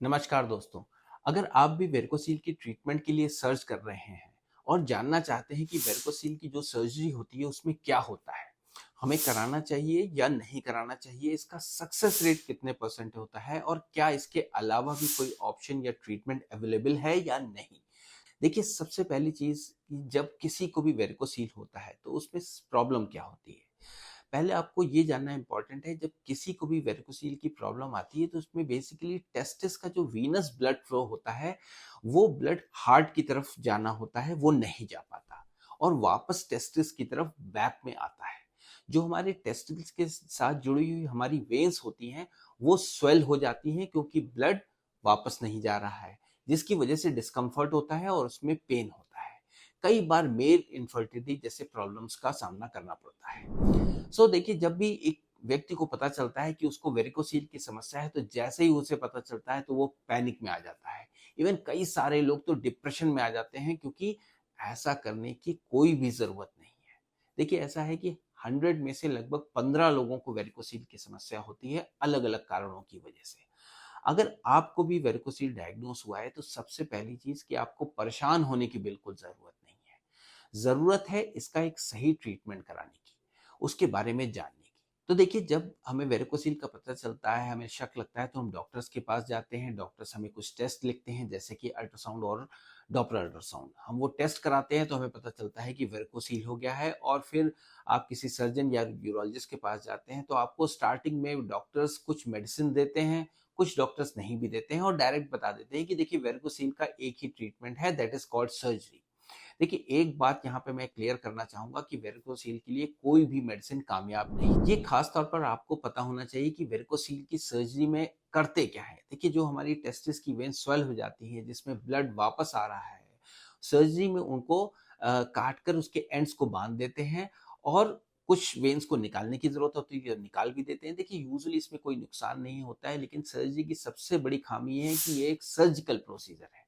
नमस्कार दोस्तों। अगर आप भी वेरिकोसील की ट्रीटमेंट के लिए सर्च कर रहे हैं और जानना चाहते हैं कि वेरिकोसील की जो सर्जरी होती है उसमें क्या होता है, हमें कराना चाहिए या नहीं कराना चाहिए, इसका सक्सेस रेट कितने परसेंट होता है और क्या इसके अलावा भी कोई ऑप्शन या ट्रीटमेंट अवेलेबल है या नहीं। देखिए, सबसे पहली चीज कि जब किसी को भी वेरिकोसील होता है तो उसमें प्रॉब्लम क्या होती है। पहले आपको ये जानना इंपॉर्टेंट है, जब किसी को भी वेरिकोसील की प्रॉब्लम आती है तो उसमें बेसिकली टेस्टिस का जो वीनस ब्लड फ्लो होता है, वो ब्लड हार्ट की तरफ जाना होता है, वो नहीं जा पाता और वापस टेस्टिस की तरफ बैक में आता है। जो हमारे टेस्टिस के साथ जुड़ी हुई हमारी वेन्स होती हैं, वो स्वेल हो जाती हैं क्योंकि ब्लड वापस नहीं जा रहा है, जिसकी वजह से डिस्कम्फर्ट होता है और उसमें पेन होता है। कई बार मेल इनफर्टिलिटी जैसे प्रॉब्लम्स का सामना करना पड़ता है। देखिए, जब भी एक व्यक्ति को पता चलता है कि उसको वेरिकोसील की समस्या है, तो जैसे ही उसे पता चलता है तो वो पैनिक में आ जाता है। इवन कई सारे लोग तो डिप्रेशन में आ जाते हैं, क्योंकि ऐसा करने की कोई भी जरूरत नहीं है। देखिए, ऐसा है कि 100 में से लगभग 15 लोगों को वेरिकोसील की समस्या होती है, अलग अलग कारणों की वजह से। अगर आपको भी वेरिकोसील डायग्नोस हुआ है तो सबसे पहली चीज कि आपको परेशान होने की बिल्कुल जरूरत नहीं है। जरूरत है इसका एक सही ट्रीटमेंट कराने की, उसके बारे में जानने की। तो देखिए, जब हमें वेरिकोसील का पता चलता है, हमें शक लगता है, तो हम डॉक्टर्स के पास जाते हैं। डॉक्टर्स हमें कुछ टेस्ट लिखते हैं, जैसे कि अल्ट्रासाउंड और डॉपलर अल्ट्रासाउंड। हम वो टेस्ट कराते हैं तो हमें पता चलता है कि वेरिकोसील हो गया है, और फिर आप किसी सर्जन या यूरोलॉजिस्ट के पास जाते हैं तो आपको स्टार्टिंग में डॉक्टर्स कुछ मेडिसिन देते हैं, कुछ डॉक्टर्स नहीं भी देते हैं और डायरेक्ट बता देते हैं कि देखिए, वेरिकोसील का एक ही ट्रीटमेंट है, दैट इज कॉल्ड सर्जरी। देखिए, एक बात यहाँ पे मैं क्लियर करना चाहूंगा कि वेरिकोसील के लिए कोई भी मेडिसिन कामयाब नहीं। ये खास तौर पर आपको पता होना चाहिए कि वेरिकोसील की सर्जरी में करते क्या है। देखिए, जो हमारी टेस्टिस की वेन स्वेल हो जाती है, जिसमें ब्लड वापस आ रहा है, सर्जरी में उनको काट कर उसके एंड्स को बांध देते हैं, और कुछ वेन्स को निकालने की जरूरत होती है, निकाल भी देते हैं। देखिए, यूजुअली इसमें कोई नुकसान नहीं होता है, लेकिन सर्जरी की सबसे बड़ी खामी ये है कि ये एक सर्जिकल प्रोसीजर है।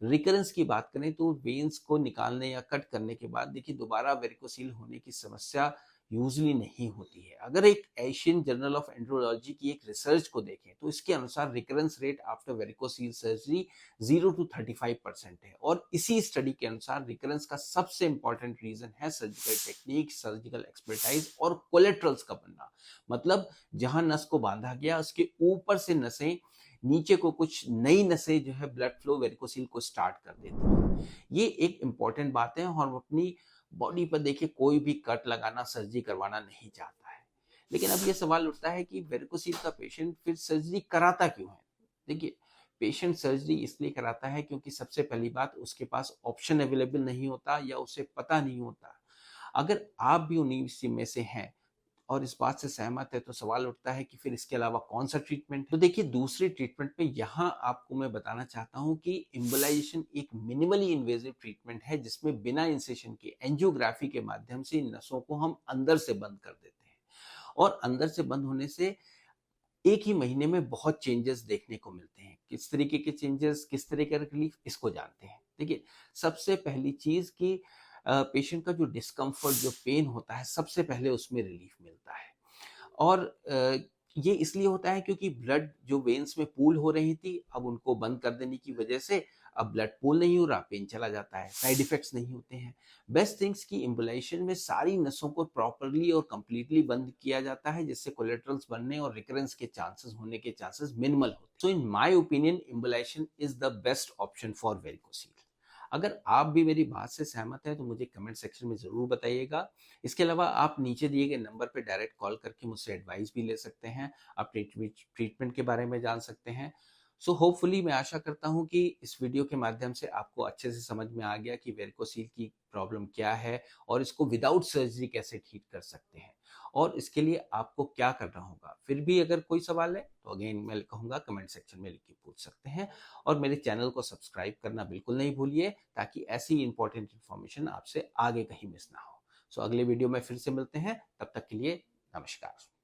रिकरेंस की बात करें तो वेन्स को निकालने या कट करने के बाद देखिए, दोबारा वेरिकोसील होने की समस्या यूजली नहीं होती है। अगर एक एशियन जर्नल ऑफ एंड्रोलॉजी की एक रिसर्च को देखें तो इसके अनुसार recurrence rate after varicocele surgery 0 to 35% है, और इसी स्टडी के अनुसार रिकरेंस का सबसे इंपॉर्टेंट रीजन है सर्जिकल टेक्निक, सर्जिकल एक्सपर्टाइज और कोलेट्रल्स का बनना। मतलब जहां नस को बांधा गया उसके ऊपर से नसें नीचे को कुछ नई नसें जो है ब्लड फ्लो वेरिकोसील को स्टार्ट कर देती है। ये एक इंपॉर्टेंट बात है, और हम अपनी बॉडी पर देखिए कोई भी कट लगाना, सर्जरी करवाना नहीं चाहता है। लेकिन अब ये सवाल उठता है कि वेरिकोसील का पेशेंट फिर सर्जरी कराता क्यों है। देखिए, पेशेंट सर्जरी इसलिए कराता है क्योंकि सबसे पहली बात, उसके पास ऑप्शन अवेलेबल नहीं होता या उसे पता नहीं होता। अगर आप भी उन्हीं में से हैं और इस बात से सहमत है, तो सवाल उठता है कि फिर इसके अलावा कौन सा ट्रीटमेंट है। तो देखिए, दूसरे ट्रीटमेंट में यहाँ आपको मैं बताना चाहता हूँ कि एम्बोलाइजेशन एक मिनिमली इन्वेजिव ट्रीटमेंट है, जिसमें बिना इंसेशन के एंजियोग्राफी के माध्यम से इन नसों को हम अंदर से बंद कर देते हैं, और अंदर से बंद होने से एक ही महीने में बहुत चेंजेस देखने को मिलते हैं। किस तरीके के चेंजेस, किस तरह का रिलीफ, इसको जानते हैं। देखिए, सबसे पहली चीज कि पेशेंट का जो डिस्कम्फर्ट, जो पेन होता है, सबसे पहले उसमें रिलीफ मिलता है। और ये इसलिए होता है क्योंकि ब्लड जो वेन्स में पूल हो रही थी, अब उनको बंद कर देने की वजह से अब ब्लड पूल नहीं हो रहा, पेन चला जाता है, साइड इफेक्ट्स नहीं होते हैं। बेस्ट थिंग्स की एम्बुलाइजेशन में सारी नसों को प्रॉपरली और कंप्लीटली बंद किया जाता है, जिससे कोलेट्रल्स बनने और रिकरेंस के चांसेस होने के चांसेस मिनिमल होते हैं। So in my opinion, embolisation is the best option for varicocele. अगर आप भी मेरी बात से सहमत हैं तो मुझे कमेंट सेक्शन में ज़रूर बताइएगा। इसके अलावा आप नीचे दिए गए नंबर पे डायरेक्ट कॉल करके मुझसे एडवाइस भी ले सकते हैं। आप ट्रीटमेंट के बारे में जान सकते हैं। होपफुली मैं आशा करता हूँ कि इस वीडियो के माध्यम से आपको अच्छे से समझ में आ गया कि वेरिकोसील की प्रॉब्लम क्या है और इसको विदाउट सर्जरी कैसे ठीक कर सकते हैं, और इसके लिए आपको क्या करना होगा। फिर भी अगर कोई सवाल है तो अगेन मैं कहूँगा कमेंट सेक्शन में लिख के पूछ सकते हैं, और मेरे चैनल को सब्सक्राइब करना बिल्कुल नहीं भूलिए, ताकि ऐसी इंपॉर्टेंट इन्फॉर्मेशन आपसे आगे कहीं मिस ना हो। अगले वीडियो में फिर से मिलते हैं, तब तक के लिए नमस्कार।